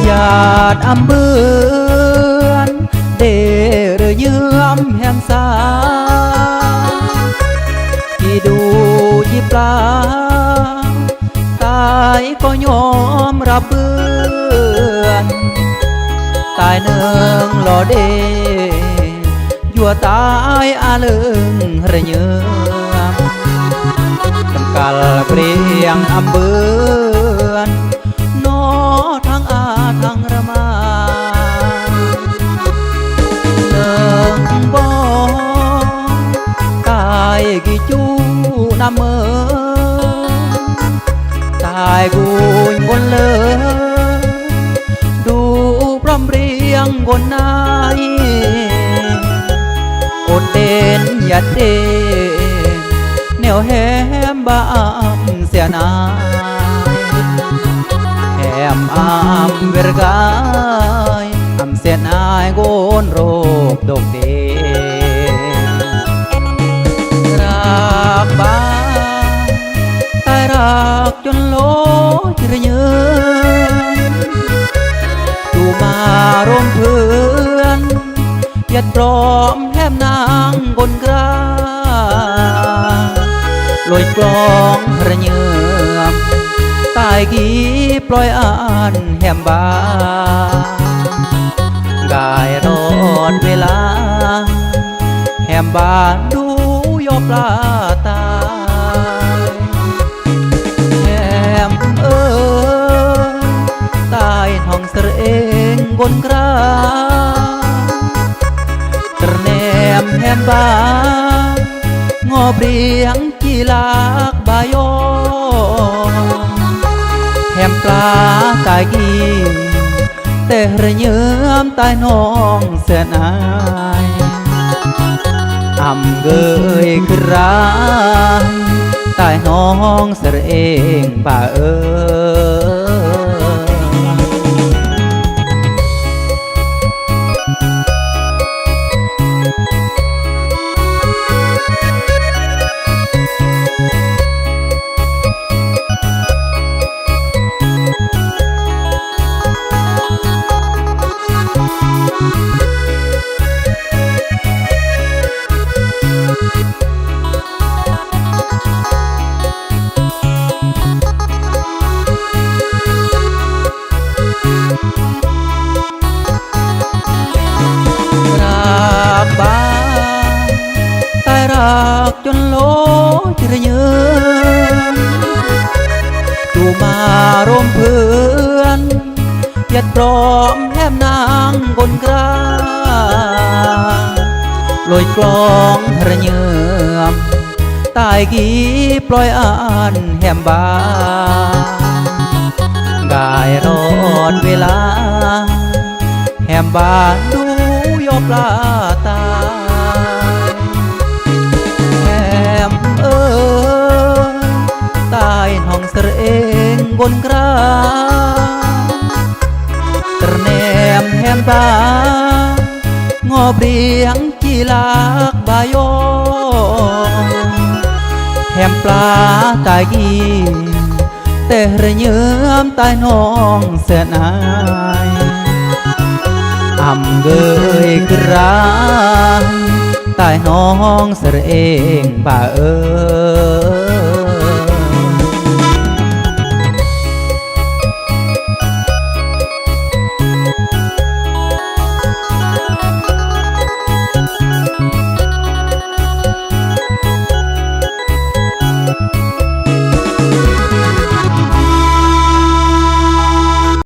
ญาติอำเบือนเดรเยื่อมแห่งสาที่ดูยิปลาตายก็ยอมรับเบือนตายเนืองหล่อเดยั่วตายอาเลิงระเยือมกำกัลเปรียงอำเบือนนอทางอาทางระมาเนืองบ่ตายกี่จูนำเมือตายกุยบนเลยดูพร้อมเรียงบนนายอดเด่นยัดเด่นแนวแหมบ้ามเสียนายแหมอามเวรกายอำเสียนายโกนโรคดกเดรักบ้าตายรักจนโลจิระเยือนดูมารวมเพื่อนยัดปลอมแทมนางบนกราลอยกลองระเยือมตายกี่ปล่อยอ่านแหมบากายรอดเวลาแหมบานดูยอปลาตายแหมตายท้องเสรเองบนกราตรแนมแหมบางอเปรียงจีลากบายอแหมปลาตายกี่แต่ระเยือมตายน้องเสียนายอำเกยคือร้ายตายน้องเสรเองป่ารักบ้าตายรักจนโลจิระเยือนดูมารวมเพื่อนยัดปลอมแทมนางบนกราลอยกลองระเยือมตายกี่ปล่อยอ่านแหมบากายรอดเวลาแหมบานดูยอปลาตายแหมตายท้องเสรเองบนกราตรแนมแหมบางอเปรียงจีลากบายอแหมปลาตายกี่แต่ระเยือมตายน้องเสียนายอำเกยคือร้ายตายน้องเสรเองป่า